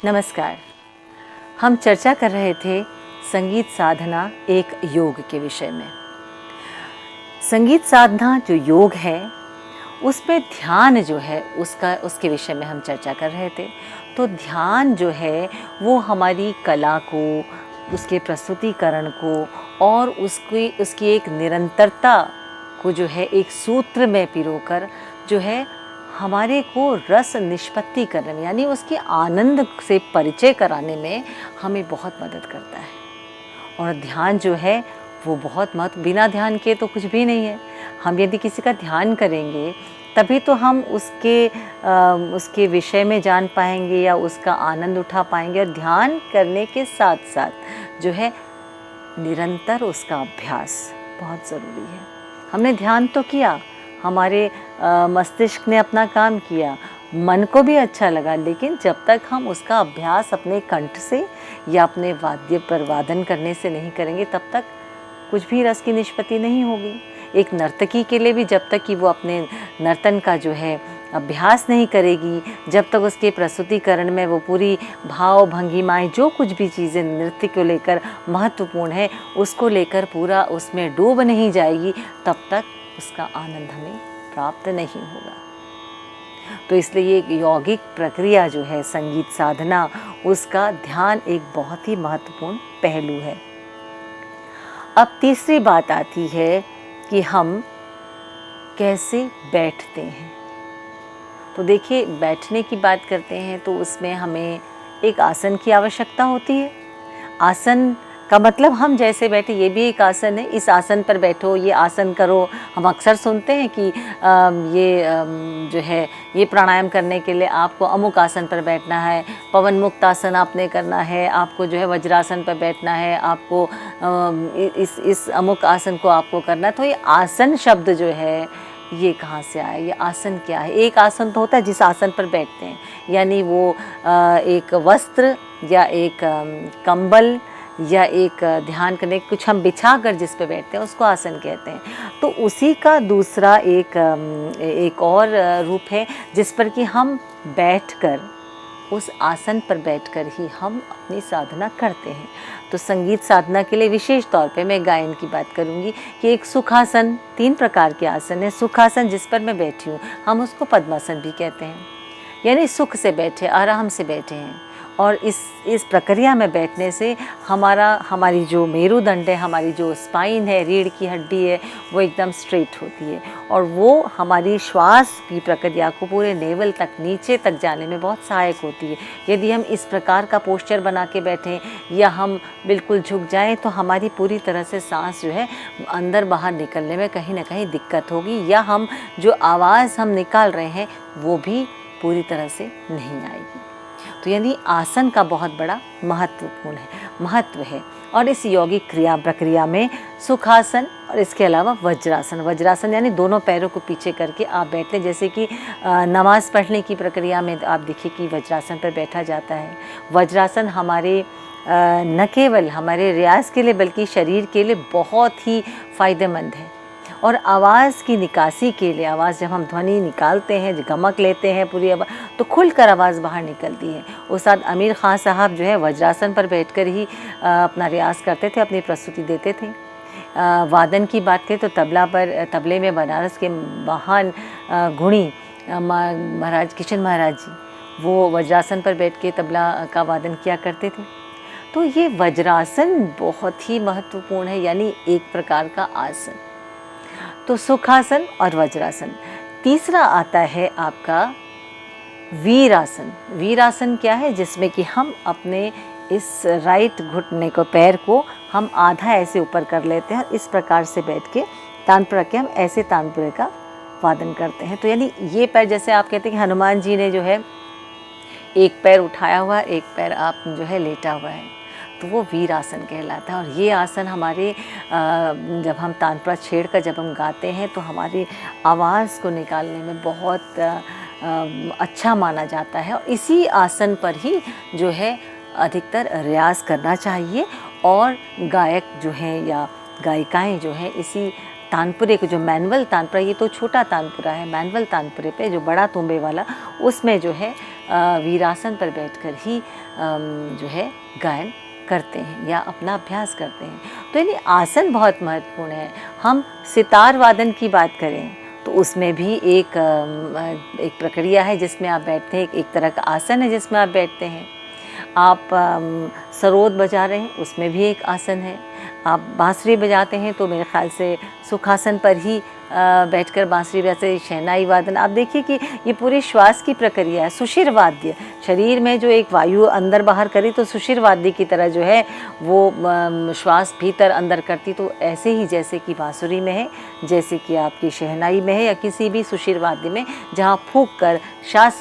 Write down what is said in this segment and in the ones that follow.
नमस्कार। हम चर्चा कर रहे थे संगीत साधना एक योग के विषय में। संगीत साधना जो योग है उसमें ध्यान जो है उसके विषय में हम चर्चा कर रहे थे। तो ध्यान जो है वो हमारी कला को, उसके प्रस्तुतिकरण को और उसकी एक निरंतरता को जो है एक सूत्र में पिरोकर जो है हमारे को रस निष्पत्ति करने में, यानी उसके आनंद से परिचय कराने में हमें बहुत मदद करता है। और ध्यान जो है वो बहुत बिना ध्यान के तो कुछ भी नहीं है। हम यदि किसी का ध्यान करेंगे तभी तो हम उसके विषय में जान पाएंगे या उसका आनंद उठा पाएंगे। और ध्यान करने के साथ साथ जो है निरंतर उसका अभ्यास बहुत ज़रूरी है। हमने ध्यान तो किया, हमारे मस्तिष्क ने अपना काम किया, मन को भी अच्छा लगा, लेकिन जब तक हम उसका अभ्यास अपने कंठ से या अपने वाद्य पर वादन करने से नहीं करेंगे तब तक कुछ भी रस की निष्पत्ति नहीं होगी। एक नर्तकी के लिए भी जब तक कि वो अपने नर्तन का जो है अभ्यास नहीं करेगी, जब तक उसके प्रस्तुतिकरण में वो पूरी भाव भंगिमाएँ जो कुछ भी चीज़ें नृत्य को लेकर महत्वपूर्ण है उसको लेकर पूरा उसमें डूब नहीं जाएगी, तब तक उसका आनंद हमें प्राप्त नहीं होगा। तो इसलिए एक यौगिक प्रक्रिया जो है संगीत साधना, उसका ध्यान एक बहुत ही महत्वपूर्ण पहलू है। अब तीसरी बात आती है कि हम कैसे बैठते हैं। तो देखिए, बैठने की बात करते हैं तो उसमें हमें एक आसन की आवश्यकता होती है। आसन का मतलब हम जैसे बैठे, ये भी एक आसन है, इस आसन पर बैठो, ये आसन करो। हम अक्सर सुनते हैं कि जो है ये प्राणायाम करने के लिए आपको अमुक आसन पर बैठना है, पवन मुक्त आसन आपने करना है, आपको जो है वज्रासन पर बैठना है, आपको इस अमुक आसन को आपको करना है। तो ये आसन शब्द जो है ये कहाँ से आया, ये आसन क्या है? एक आसन तो होता है जिस आसन पर बैठते हैं, यानी वो एक वस्त्र या एक कंबल या एक ध्यान करने कुछ हम बिछा कर जिस पे बैठते हैं उसको आसन कहते हैं। तो उसी का दूसरा एक और रूप है जिस पर कि हम बैठकर, उस आसन पर बैठकर ही हम अपनी साधना करते हैं। तो संगीत साधना के लिए विशेष तौर पे मैं गायन की बात करूँगी कि एक सुखासन, 3 प्रकार के आसन है। सुखासन जिस पर मैं बैठी हूँ, हम उसको पद्मासन भी कहते हैं, यानी सुख से बैठे, आराम से बैठे हैं। और इस प्रक्रिया में बैठने से हमारी जो मेरुदंड है, हमारी जो स्पाइन है, रीढ़ की हड्डी है, वो एकदम स्ट्रेट होती है और वो हमारी श्वास की प्रक्रिया को पूरे नेवल तक, नीचे तक जाने में बहुत सहायक होती है। यदि हम इस प्रकार का पोस्चर बना के बैठें या हम बिल्कुल झुक जाएं तो हमारी पूरी तरह से सांस जो है अंदर बाहर निकलने में कहीं ना कहीं दिक्कत होगी, या हम जो आवाज़ हम निकाल रहे हैं वो भी पूरी तरह से नहीं आएगी। तो यानी आसन का बहुत बड़ा महत्व है। और इस यौगिक प्रक्रिया में सुखासन और इसके अलावा वज्रासन यानी दोनों पैरों को पीछे करके आप बैठते, जैसे कि नमाज़ पढ़ने की प्रक्रिया में आप देखिए कि वज्रासन पर बैठा जाता है। वज्रासन हमारे न केवल हमारे रियाज के लिए बल्कि शरीर के लिए बहुत ही फ़ायदेमंद है। और आवाज़ की निकासी के लिए, आवाज़ जब हम ध्वनि निकालते हैं, गमक लेते हैं पूरी आवाज़, तो खुलकर आवाज़ बाहर निकलती है। उस्ताद आमिर ख़ान साहब जो है वज्रासन पर बैठकर ही अपना रियाज़ करते थे, अपनी प्रस्तुति देते थे। वादन की बात करें तो तबले में बनारस के महान गुणी महाराज किशन महाराज जी, वो वज्रासन पर बैठ के तबला का वादन किया करते थे। तो ये वज्रासन बहुत ही महत्वपूर्ण है, यानी एक प्रकार का आसन। तो सुखासन और वज्रासन। तीसरा आता है आपका वीरासन। वीरासन क्या है? जिसमें कि हम अपने इस राइट घुटने को, पैर को हम आधा ऐसे ऊपर कर लेते हैं और इस प्रकार से बैठ के तानपुरा के हम ऐसे तानपुरे का वादन करते हैं। तो यानी ये पैर, जैसे आप कहते हैं कि हनुमान जी ने जो है एक पैर उठाया हुआ है, एक पैर आप जो है लेटा हुआ है, तो वो वीरासन कहलाता है। और ये आसन हमारे जब हम तानपुरा छेड़ कर जब हम गाते हैं तो हमारी आवाज़ को निकालने में बहुत अच्छा माना जाता है। और इसी आसन पर ही जो है अधिकतर रियाज़ करना चाहिए। और गायक जो हैं या गायिकाएं जो हैं इसी तानपुरे को, जो मैनुअल तानपुरा, ये तो छोटा तानपुरा है, मैनुअल तानपुरे पे जो बड़ा तोंबे वाला, उसमें जो है वीरासन पर बैठकर ही जो है गायन करते हैं या अपना अभ्यास करते हैं। तो यानी आसन बहुत महत्वपूर्ण है। हम सितार वादन की बात करें तो उसमें भी एक प्रक्रिया है जिसमें आप बैठते हैं, एक तरह का आसन है जिसमें आप बैठते हैं। आप सरोद बजा रहे हैं, उसमें भी एक आसन है। आप बांसुरी बजाते हैं तो मेरे ख्याल से सुखासन पर ही बैठकर बांसुरी बजाते, शहनाई वादन। आप देखिए कि ये पूरी श्वास की प्रक्रिया है। सुशिर वाद्य, शरीर में जो एक वायु अंदर बाहर करी तो सुशिर वाद्य की तरह जो है वो श्वास भीतर अंदर करती। तो ऐसे ही जैसे कि बांसुरी में है, जैसे कि आपकी शहनाई में है या किसी भी सुशिर वाद्य में, जहाँ फूंक कर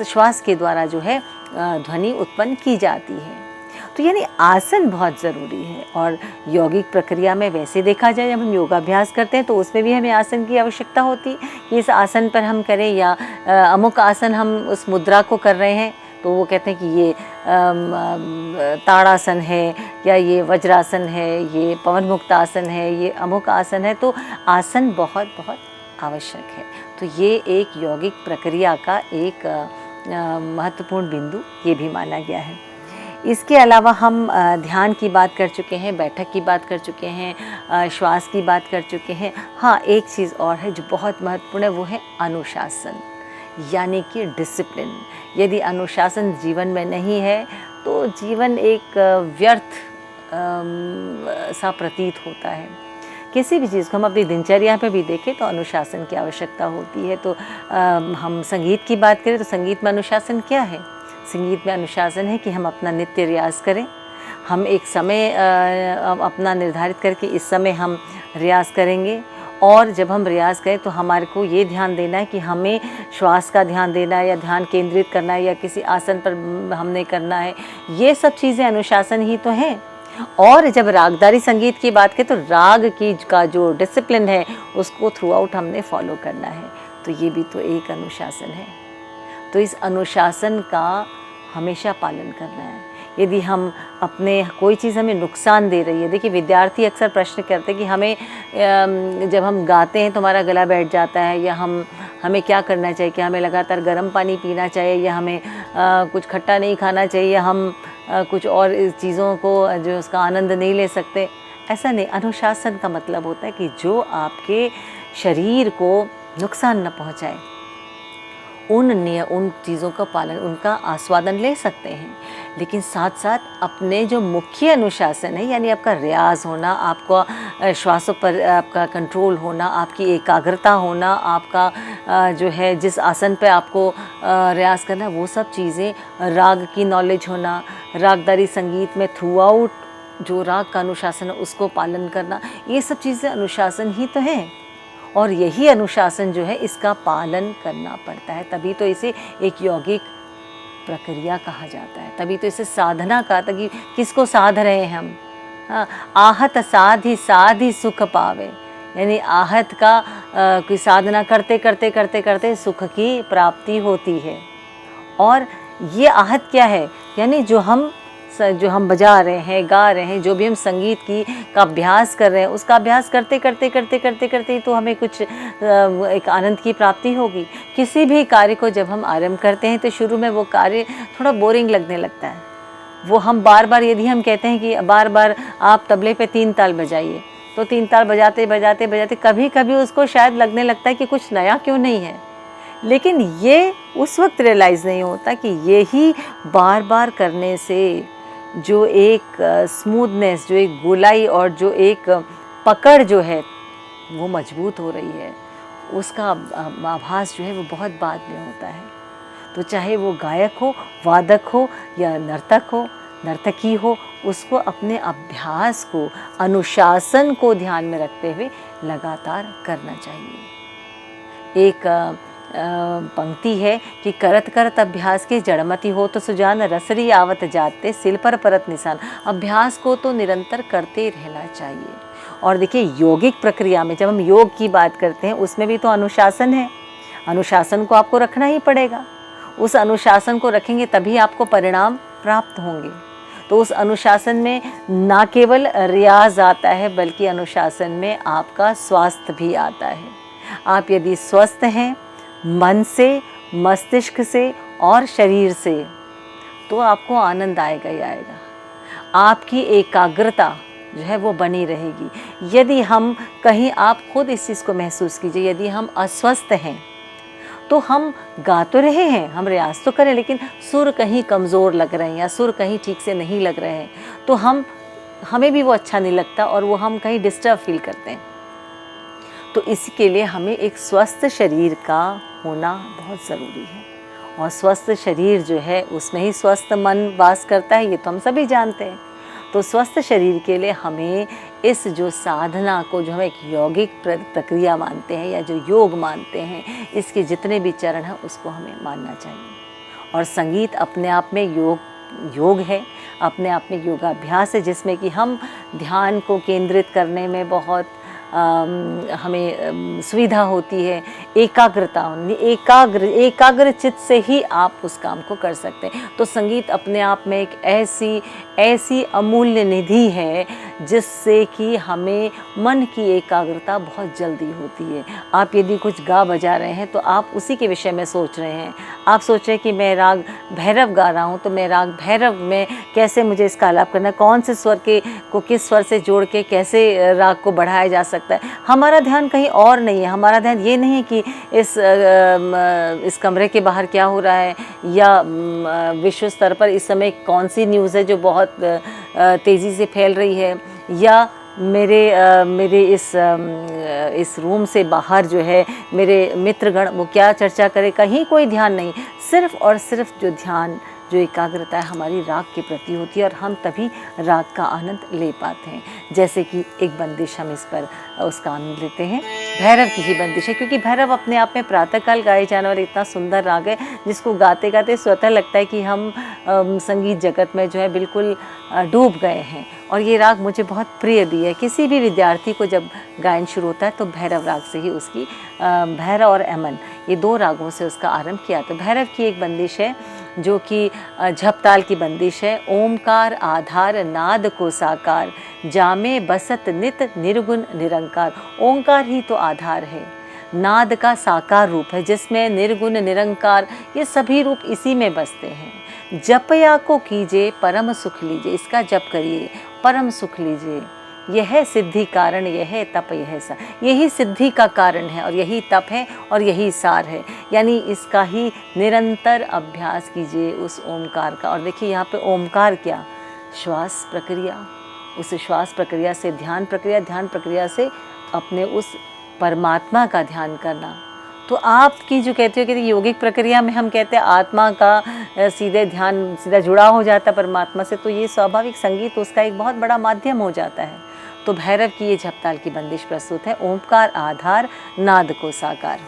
श्वास के द्वारा जो है ध्वनि उत्पन्न की जाती है। तो यानी आसन बहुत ज़रूरी है। और यौगिक प्रक्रिया में वैसे देखा जाए, जब हम योगाभ्यास करते हैं तो उसमें भी हमें आसन की आवश्यकता होती है कि इस आसन पर हम करें या अमुक आसन हम उस मुद्रा को कर रहे हैं तो वो कहते हैं कि ये ताड़ासन है या ये वज्रासन है, ये पवन मुक्त आसन है, ये अमुक आसन है। तो आसन बहुत बहुत आवश्यक है। तो ये एक यौगिक प्रक्रिया का एक महत्वपूर्ण बिंदु ये भी माना गया है। इसके अलावा हम ध्यान की बात कर चुके हैं, बैठक की बात कर चुके हैं, श्वास की बात कर चुके हैं। हाँ, एक चीज़ और है जो बहुत महत्वपूर्ण है, वो है अनुशासन, यानी कि डिसिप्लिन। यदि अनुशासन जीवन में नहीं है तो जीवन एक व्यर्थ सा प्रतीत होता है। किसी भी चीज़ को हम अपनी दिनचर्या पे भी देखें तो अनुशासन की आवश्यकता होती है। तो हम संगीत की बात करें तो संगीत में अनुशासन क्या है? संगीत में अनुशासन है कि हम अपना नित्य रियाज़ करें। हम एक समय अपना निर्धारित करके इस समय हम रियाज़ करेंगे, और जब हम रियाज़ करें तो हमारे को ये ध्यान देना है कि हमें श्वास का ध्यान देना है या ध्यान केंद्रित करना है या किसी आसन पर हमने करना है। ये सब चीज़ें अनुशासन ही तो हैं। और जब रागदारी संगीत की बात करें तो राग की का जो डिसिप्लिन है उसको थ्रू आउट हमने फॉलो करना है। तो ये भी तो एक अनुशासन है। तो इस अनुशासन का हमेशा पालन करना है। यदि हम अपने कोई चीज़ हमें नुकसान दे रही है, देखिए विद्यार्थी अक्सर प्रश्न करते हैं कि हमें जब हम गाते हैं तो हमारा गला बैठ जाता है, या हमें क्या करना चाहिए, कि हमें लगातार गर्म पानी पीना चाहिए, या हमें कुछ खट्टा नहीं खाना चाहिए, या हम कुछ और चीज़ों को जो उसका आनंद नहीं ले सकते। ऐसा नहीं। अनुशासन का मतलब होता है कि जो आपके शरीर को नुकसान न पहुँचाए, उन चीज़ों का पालन, उनका आस्वादन ले सकते हैं। लेकिन साथ साथ अपने जो मुख्य अनुशासन है, यानी आपका रियाज़ होना, आपका श्वासों पर आपका कंट्रोल होना, आपकी एकाग्रता होना, आपका जो है जिस आसन पे आपको रियाज़ करना, वो सब चीज़ें, राग की नॉलेज होना, रागदारी संगीत में थ्रू आउट जो राग का अनुशासन है उसको पालन करना, ये सब चीज़ें अनुशासन ही तो हैं। और यही अनुशासन जो है इसका पालन करना पड़ता है, तभी तो इसे एक यौगिक प्रक्रिया कहा जाता है, तभी तो इसे साधना कहा था। कि किसको साध रहे हैं हम? हाँ, आहत साधि साधि सुख पावे, यानी आहत का कोई साधना करते करते करते करते सुख की प्राप्ति होती है। और ये आहत क्या है? यानी जो हम बजा रहे हैं, गा रहे हैं, जो भी हम संगीत का अभ्यास कर रहे हैं, उसका अभ्यास करते करते करते करते करते तो हमें कुछ एक आनंद की प्राप्ति होगी। किसी भी कार्य को जब हम आरंभ करते हैं तो शुरू में वो कार्य थोड़ा बोरिंग लगने लगता है। वो हम बार बार, यदि हम कहते हैं कि बार बार आप तबले पे 3 ताल बजाइए, तो 3 ताल बजाते बजाते बजाते कभी कभी उसको शायद लगने लगता है कि कुछ नया क्यों नहीं है। लेकिन ये उस वक्त रियलाइज़ नहीं होता कि यही बार बार करने से जो एक स्मूथनेस, जो एक गोलाई और जो एक पकड़ जो है वो मजबूत हो रही है, उसका आभास जो है वो बहुत बाद में होता है। तो चाहे वो गायक हो, वादक हो या नर्तक हो, नर्तकी हो, उसको अपने अभ्यास को, अनुशासन को ध्यान में रखते हुए लगातार करना चाहिए। एक पंक्ति है कि करत करत अभ्यास के जड़मती हो तो सुजान, रसरी आवत जाते सिल पर परत निशान। अभ्यास को तो निरंतर करते रहना चाहिए। और देखिए यौगिक प्रक्रिया में जब हम योग की बात करते हैं उसमें भी तो अनुशासन है। अनुशासन को आपको रखना ही पड़ेगा। उस अनुशासन को रखेंगे तभी आपको परिणाम प्राप्त होंगे। तो उस अनुशासन में ना केवल रियाज आता है बल्कि अनुशासन में आपका स्वास्थ्य भी आता है। आप यदि स्वस्थ हैं मन से, मस्तिष्क से और शरीर से, तो आपको आनंद आएगा ही आएगा। आपकी एकाग्रता जो है वो बनी रहेगी। यदि हम कहीं, आप खुद इस चीज़ को महसूस कीजिए, यदि हम अस्वस्थ हैं तो हम गा तो रहे हैं, हम रियाज तो करें, लेकिन सुर कहीं कमज़ोर लग रहे हैं या सुर कहीं ठीक से नहीं लग रहे हैं, तो हमें भी वो अच्छा नहीं लगता और वो हम कहीं डिस्टर्ब फील करते हैं। तो इसके लिए हमें एक स्वस्थ शरीर का होना बहुत ज़रूरी है, और स्वस्थ शरीर जो है उसमें ही स्वस्थ मन वास करता है, ये तो हम सभी जानते हैं। तो स्वस्थ शरीर के लिए हमें इस जो साधना को, जो हम एक यौगिक प्रक्रिया मानते हैं या जो योग मानते हैं, इसके जितने भी चरण हैं उसको हमें मानना चाहिए। और संगीत अपने आप में योग है, अपने आप में योगाभ्यास है, जिसमें कि हम ध्यान को केंद्रित करने में बहुत हमें सुविधा होती है। एकाग्र चित्त से ही आप उस काम को कर सकते हैं। तो संगीत अपने आप में एक ऐसी अमूल्य निधि है जिससे कि हमें मन की एकाग्रता बहुत जल्दी होती है। आप यदि कुछ गा बजा रहे हैं तो आप उसी के विषय में सोच रहे हैं, आप सोच रहे हैं कि मैं राग भैरव गा रहा हूँ, तो मैं राग भैरव में कैसे मुझे इसका आलाप करना है, कौन से स्वर को किस स्वर से जोड़ के कैसे राग को बढ़ाया जा सकता है। हमारा ध्यान कहीं और नहीं है। हमारा ध्यान ये नहीं है कि इस कमरे के बाहर क्या हो रहा है, या विश्व स्तर पर इस समय कौन सी न्यूज़ है जो बहुत तेज़ी से फैल रही है, या मेरे इस रूम से बाहर जो है मेरे मित्रगण वो क्या चर्चा करे, कहीं कोई ध्यान नहीं। सिर्फ और सिर्फ जो ध्यान, जो एकाग्रता है हमारी राग के प्रति होती है, और हम तभी राग का आनंद ले पाते हैं। जैसे कि एक बंदिश हम इस पर उसका आनंद लेते हैं, भैरव की ही बंदिश है, क्योंकि भैरव अपने आप में प्रातःकाल गाए जाने वाला इतना सुंदर राग है जिसको गाते गाते स्वतः लगता है कि हम संगीत जगत में जो है बिल्कुल डूब गए हैं। और ये राग मुझे बहुत प्रिय भी है। किसी भी विद्यार्थी को जब गायन शुरू होता है तो भैरव राग से ही उसकी, भैरव और अमन ये दो रागों से उसका आरंभ किया। तो भैरव की एक बंदिश है जो कि झपताल की बंदिश है। ओमकार आधार नाद को साकार, जामे बसत नित निर्गुण निरंकार। ओंकार ही तो आधार है, नाद का साकार रूप है जिसमें निर्गुण निरंकार ये सभी रूप इसी में बसते हैं। जपया को कीजिए परम सुख लीजिए, इसका जप करिए परम सुख लीजिए। यह सिद्धि कारण, यह तप, यह सार। यही सिद्धि का कारण है और यही तप है और यही सार है। यानी इसका ही निरंतर अभ्यास कीजिए उस ओमकार का। और देखिए यहाँ पे ओमकार क्या, श्वास प्रक्रिया, उस श्वास प्रक्रिया से ध्यान प्रक्रिया, ध्यान प्रक्रिया से अपने उस परमात्मा का ध्यान करना। तो आपकी जो कहते हो कि योगिक प्रक्रिया में हम कहते हैं आत्मा का सीधे ध्यान सीधा जुड़ा हो जाता है परमात्मा से, तो ये स्वाभाविक संगीत उसका एक बहुत बड़ा माध्यम हो जाता है। तो भैरव की ये झपताल की बंदिश प्रस्तुत है, ओमकार आधार नाद को साकार।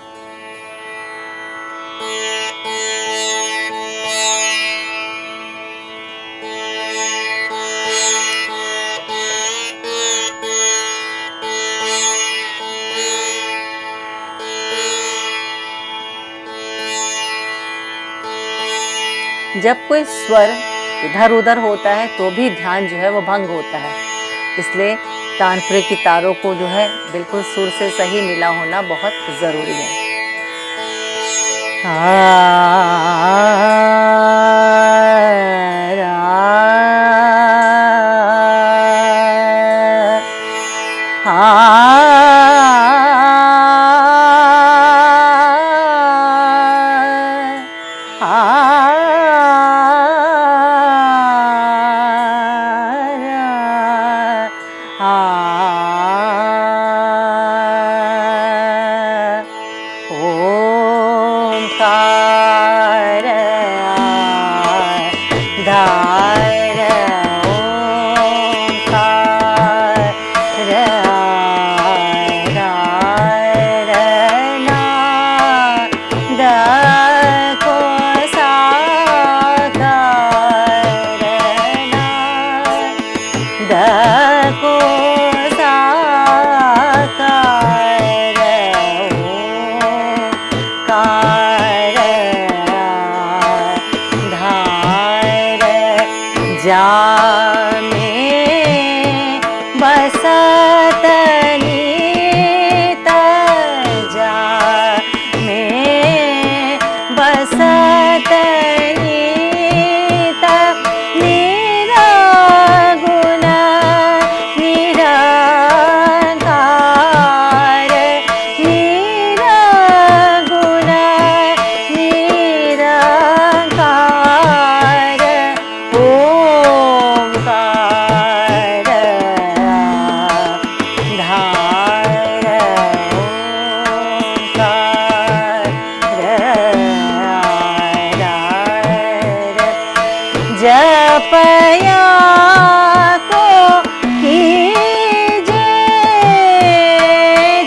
जब कोई स्वर इधर उधर होता है तो भी ध्यान जो है वो भंग होता है, इसलिए तानपुरे की तारों को जो है बिल्कुल सुर से सही मिला होना बहुत ज़रूरी है। नीत जा में बसत नीत निरगुण निरंकार निरगुण निरंकार ओंकार धार ओंकार जपया को कीजे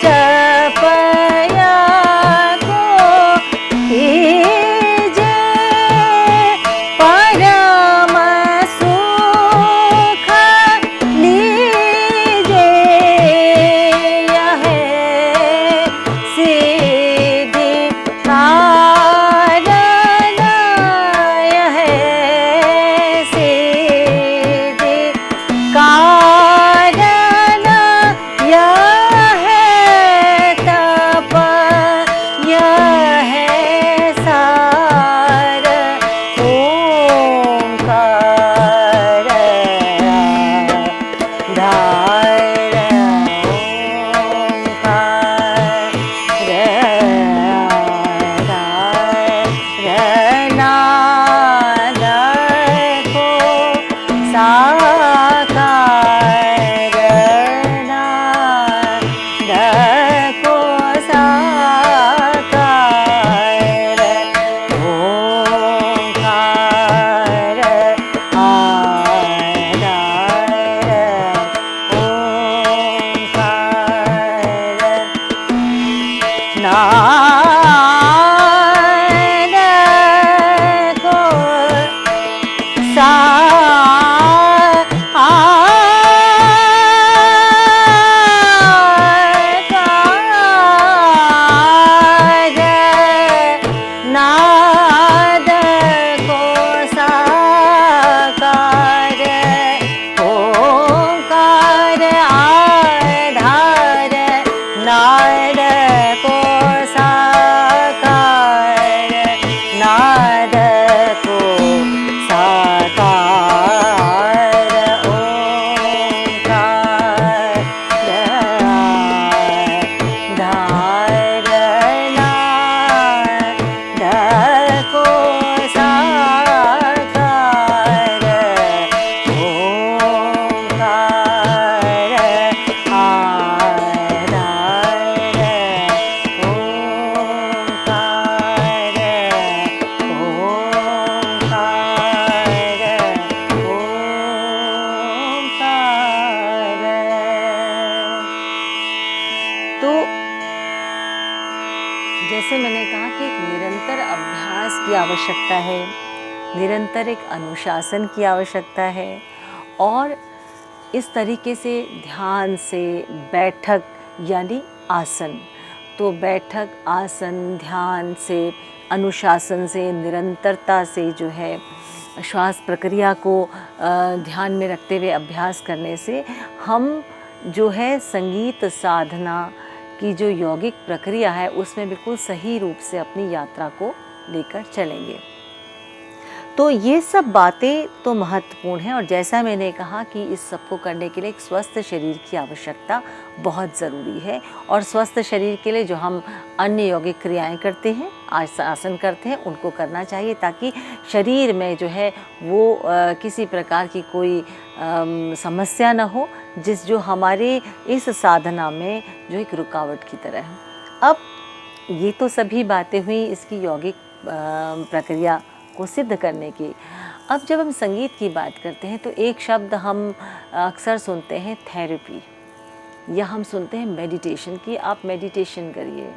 जपया को कीजे परम सुख लीजे यह सिद्धि कारण यह सिद्धि कारण यह तप यह सार ओंकार धार ओंकार नाद को साकार नाद को साकार ओंकार आधार ओंकार नाद को नाद को साकार ओंकार आधार नाद को साकार नाद को साकार ओंकार धार नाद को साकार ओंकार आधार तो जैसे मैंने कहा कि एक निरंतर अभ्यास की आवश्यकता है, निरंतर एक अनुशासन की आवश्यकता है और इस तरीके से ध्यान से बैठक यानी आसन, तो बैठक आसन ध्यान से अनुशासन से निरंतरता से जो है श्वास प्रक्रिया को ध्यान में रखते हुए अभ्यास करने से हम जो है संगीत साधना की जो यौगिक प्रक्रिया है उसमें बिल्कुल सही रूप से अपनी यात्रा को लेकर चलेंगे। तो ये सब बातें तो महत्वपूर्ण हैं और जैसा मैंने कहा कि इस सब को करने के लिए एक स्वस्थ शरीर की आवश्यकता बहुत ज़रूरी है और स्वस्थ शरीर के लिए जो हम अन्य यौगिक क्रियाएं करते हैं, आसन करते हैं, उनको करना चाहिए ताकि शरीर में जो है वो किसी प्रकार की कोई समस्या न हो जो हमारे इस साधना में जो एक रुकावट की तरह है। अब ये तो सभी बातें हुई इसकी यौगिक प्रक्रिया को सिद्ध करने की। अब जब हम संगीत की बात करते हैं तो एक शब्द हम अक्सर सुनते हैं थेरेपी, या हम सुनते हैं मेडिटेशन की आप मेडिटेशन करिए।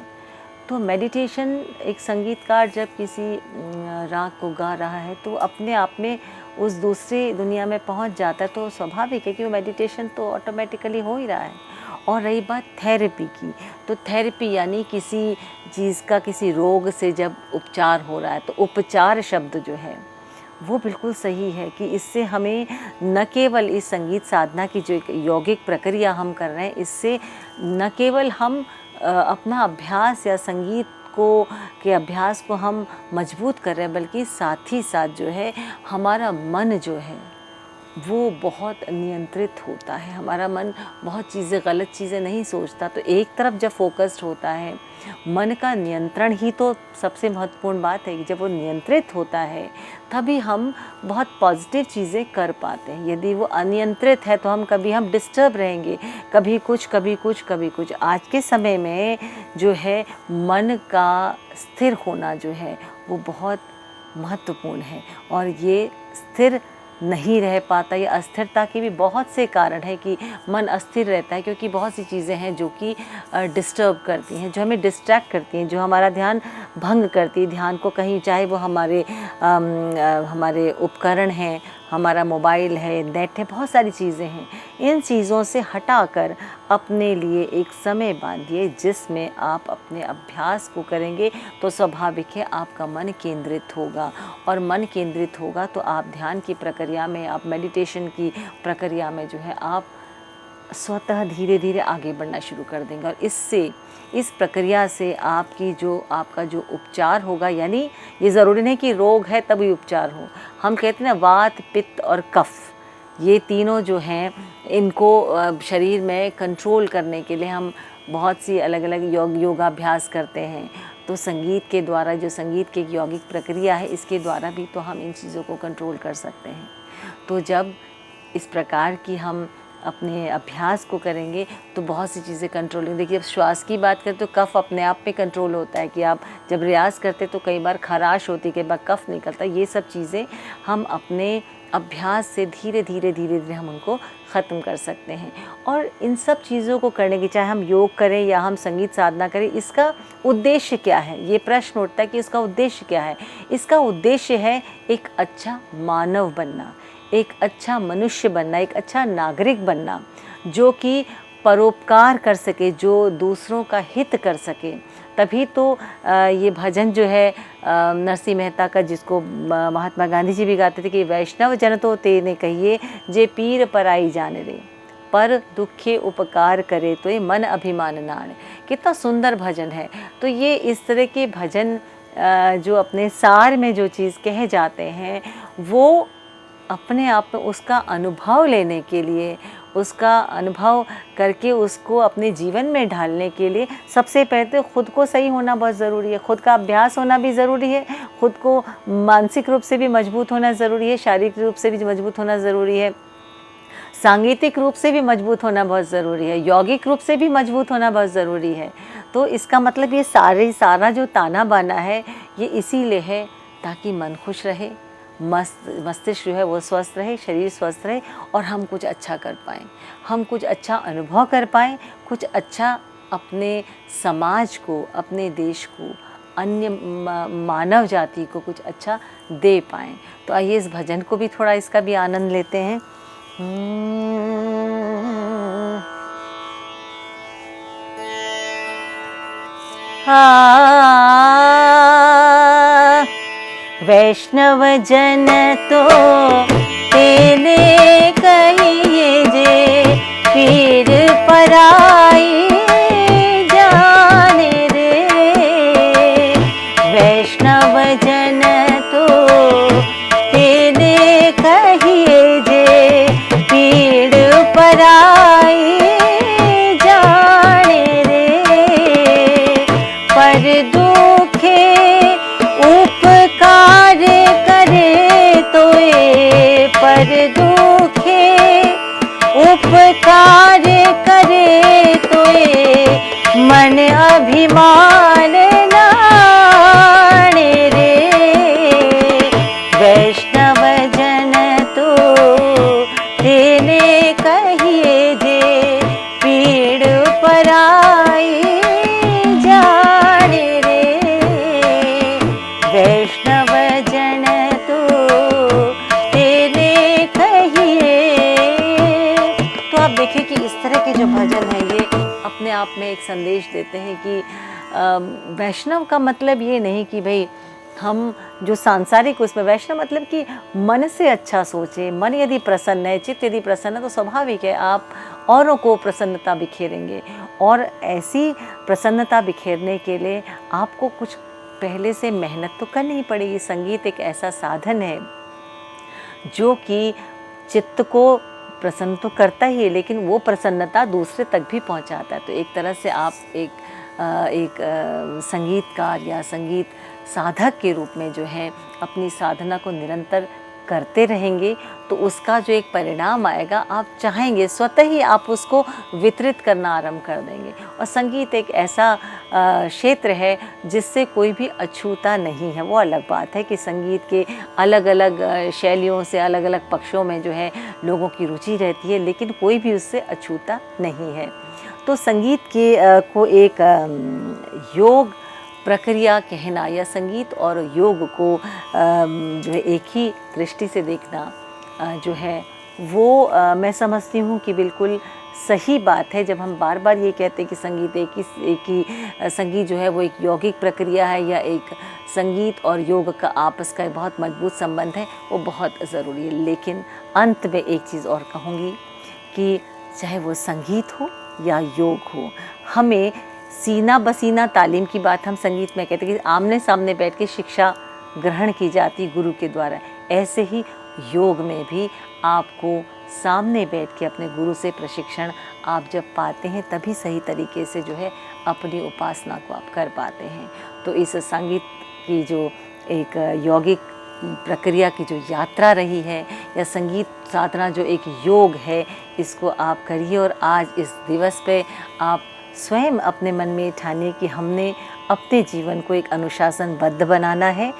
तो मेडिटेशन एक संगीतकार जब किसी राग को गा रहा है तो अपने आप में उस दूसरी दुनिया में पहुंच जाता है, तो स्वाभाविक है कि वो मेडिटेशन तो ऑटोमेटिकली हो ही रहा है। और रही बात थेरेपी की, तो थेरेपी यानी किसी चीज़ का किसी रोग से जब उपचार हो रहा है तो उपचार शब्द जो है वो बिल्कुल सही है कि इससे हमें न केवल इस संगीत साधना की जो एक यौगिक प्रक्रिया हम कर रहे हैं, इससे न केवल हम अपना अभ्यास या संगीत को के अभ्यास को हम मजबूत कर रहे हैं, बल्कि साथ ही साथ जो है हमारा मन जो है वो बहुत नियंत्रित होता है। हमारा मन बहुत चीज़ें, गलत चीज़ें नहीं सोचता। तो एक तरफ जब फोकस्ड होता है, मन का नियंत्रण ही तो सबसे महत्वपूर्ण बात है कि जब वो नियंत्रित होता है तभी हम बहुत पॉजिटिव चीज़ें कर पाते हैं। यदि वो अनियंत्रित है तो हम डिस्टर्ब रहेंगे, कभी कुछ कभी कुछ कभी कुछ। आज के समय में जो है मन का स्थिर होना जो है वो बहुत महत्वपूर्ण है, और ये स्थिर नहीं रह पाता। ये अस्थिरता के भी बहुत से कारण है कि मन अस्थिर रहता है, क्योंकि बहुत सी चीज़ें हैं जो कि डिस्टर्ब करती हैं, जो हमें डिस्ट्रैक्ट करती हैं, जो हमारा ध्यान भंग करती है। ध्यान को कहीं, चाहे वो हमारे उपकरण हैं, हमारा मोबाइल है, नेट है, बहुत सारी चीज़ें हैं, इन चीज़ों से हटाकर अपने लिए एक समय बांधिए जिसमें आप अपने अभ्यास को करेंगे तो स्वाभाविक है आपका मन केंद्रित होगा, और मन केंद्रित होगा तो आप ध्यान की प्रक्रिया में, आप मेडिटेशन की प्रक्रिया में जो है आप स्वतः धीरे धीरे आगे बढ़ना शुरू कर देंगे। और इस प्रक्रिया से आपका जो उपचार होगा, यानी ये ज़रूरी नहीं कि रोग है तभी उपचार हो। हम कहते हैं ना, वात, पित्त और कफ, ये तीनों जो हैं इनको शरीर में कंट्रोल करने के लिए हम बहुत सी अलग अलग योगाभ्यास करते हैं। तो संगीत के द्वारा, जो संगीत की एक यौगिक प्रक्रिया है, इसके द्वारा भी तो हम इन चीज़ों को कंट्रोल कर सकते हैं। तो जब इस प्रकार की हम अपने अभ्यास को करेंगे तो बहुत सी चीज़ें कंट्रोल होंगी। देखिए, अब श्वास की बात करें तो कफ अपने आप में कंट्रोल होता है कि आप जब रियाज़ करते तो कई बार खराश होती, कई बार कफ निकलता। ये सब चीज़ें हम अपने अभ्यास से धीरे धीरे हम उनको ख़त्म कर सकते हैं। और इन सब चीज़ों को करने की, चाहे हम योग करें या हम संगीत साधना करें, इसका उद्देश्य क्या है? ये प्रश्न उठता है कि इसका उद्देश्य क्या है? इसका उद्देश्य है एक अच्छा मानव बनना, एक अच्छा मनुष्य बनना, एक अच्छा नागरिक बनना, जो कि परोपकार कर सके, जो दूसरों का हित कर सके। तभी तो ये भजन जो है नरसिंह मेहता का, जिसको महात्मा गांधी जी भी गाते थे कि वैष्णव जन तो तेने कहिए, जे पीर पराई जाने रे, पर दुखे उपकार करे तो ये मन अभिमान नाण। कितना सुंदर भजन है। तो ये इस तरह के भजन जो अपने सार में जो चीज़ कहे जाते हैं, वो अपने आप में उसका अनुभव लेने के लिए, उसका अनुभव करके उसको अपने जीवन में ढालने के लिए सबसे पहले तो खुद को सही होना बहुत ज़रूरी है। खुद का अभ्यास होना भी ज़रूरी है, खुद को मानसिक रूप से भी मजबूत होना ज़रूरी है, शारीरिक रूप से भी मजबूत होना ज़रूरी है, सांगीतिक रूप से भी मजबूत होना बहुत ज़रूरी है, यौगिक रूप से भी मजबूत होना बहुत ज़रूरी है। तो इसका मतलब ये सारा जो ताना बाना है ये इसीलिए है ताकि मन खुश रहे, मस्तिष्क जो है वो स्वस्थ रहे, शरीर स्वस्थ रहे, और हम कुछ अच्छा कर पाएँ, हम कुछ अच्छा अनुभव कर पाएँ, कुछ अच्छा अपने समाज को, अपने देश को, अन्य मानव जाति को कुछ अच्छा दे पाएँ। तो आइए इस भजन को भी थोड़ा, इसका भी आनंद लेते हैं। वैष्णव जन तो तेने कहिए, जे पीर पराई जाने रे। वैष्णव जन तो तेने कहिए, जे पीर पराई जाने रे। पर दुखे उपकार करे तोए, पर दुखे उपकार करे तोए, मन अभिमान नाणे रे। वैष्णव जन तो तेने कहिए, जे पीड़ पराई जाने रे। वैष्णव जन तो तेने कहिए। तो आप देखिए कि इस तरह के जो भजन है ये अपने आप में एक संदेश देते हैं कि वैष्णव का मतलब ये नहीं कि भाई हम जो सांसारिक उसमें वैष्णव मतलब कि मन से अच्छा सोचें। मन यदि प्रसन्न है, चित्त यदि प्रसन्न है, तो स्वाभाविक है आप औरों को प्रसन्नता बिखेरेंगे। और ऐसी प्रसन्नता बिखेरने के लिए आपको कुछ पहले से मेहनत तो करनी ही पड़ेगी। संगीत एक ऐसा साधन है जो कि चित्त को प्रसन्न तो करता ही है, लेकिन वो प्रसन्नता दूसरे तक भी पहुंचाता है। तो एक तरह से आप एक संगीतकार या संगीत साधक के रूप में जो है अपनी साधना को निरंतर करते रहेंगे, तो उसका जो एक परिणाम आएगा, आप चाहेंगे स्वतः ही आप उसको वितरित करना आरंभ कर देंगे। और संगीत एक ऐसा क्षेत्र है जिससे कोई भी अछूता नहीं है। वो अलग बात है कि संगीत के अलग अलग शैलियों से, अलग अलग पक्षों में जो है लोगों की रुचि रहती है, लेकिन कोई भी उससे अछूता नहीं है। तो संगीत के को एक योग प्रक्रिया कहना या संगीत और योग को जो है एक ही दृष्टि से देखना जो है वो मैं समझती हूँ कि बिल्कुल सही बात है। जब हम बार बार ये कहते हैं कि संगीत एक ही संगीत जो है वो एक यौगिक प्रक्रिया है या एक संगीत और योग का आपस का बहुत मजबूत संबंध है, वो बहुत ज़रूरी है। लेकिन अंत में एक चीज़ और कहूँगी कि चाहे वो संगीत हो या योग हो, हमें सीना बसीना तालीम की बात हम संगीत में कहते हैं कि आमने सामने बैठ के शिक्षा ग्रहण की जाती गुरु के द्वारा। ऐसे ही योग में भी आपको सामने बैठ के अपने गुरु से प्रशिक्षण आप जब पाते हैं, तभी सही तरीके से जो है अपनी उपासना को आप कर पाते हैं। तो इस संगीत की जो एक यौगिक प्रक्रिया की जो यात्रा रही है या संगीत साधना जो एक योग है, इसको आप करिए। और आज इस दिवस पे आप स्वयं अपने मन में ठानिए कि हमने अपने जीवन को एक अनुशासनबद्ध बनाना है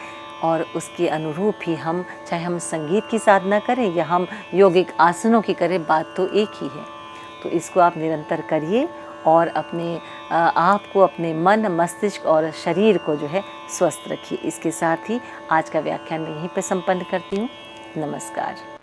और उसके अनुरूप ही हम, चाहे हम संगीत की साधना करें या हम यौगिक आसनों की करें, बात तो एक ही है। तो इसको आप निरंतर करिए और अपने आप को, अपने मन, मस्तिष्क और शरीर को जो है स्वस्थ रखिए। इसके साथ ही आज का व्याख्यान मैं यहीं पे संपन्न करती हूँ। नमस्कार।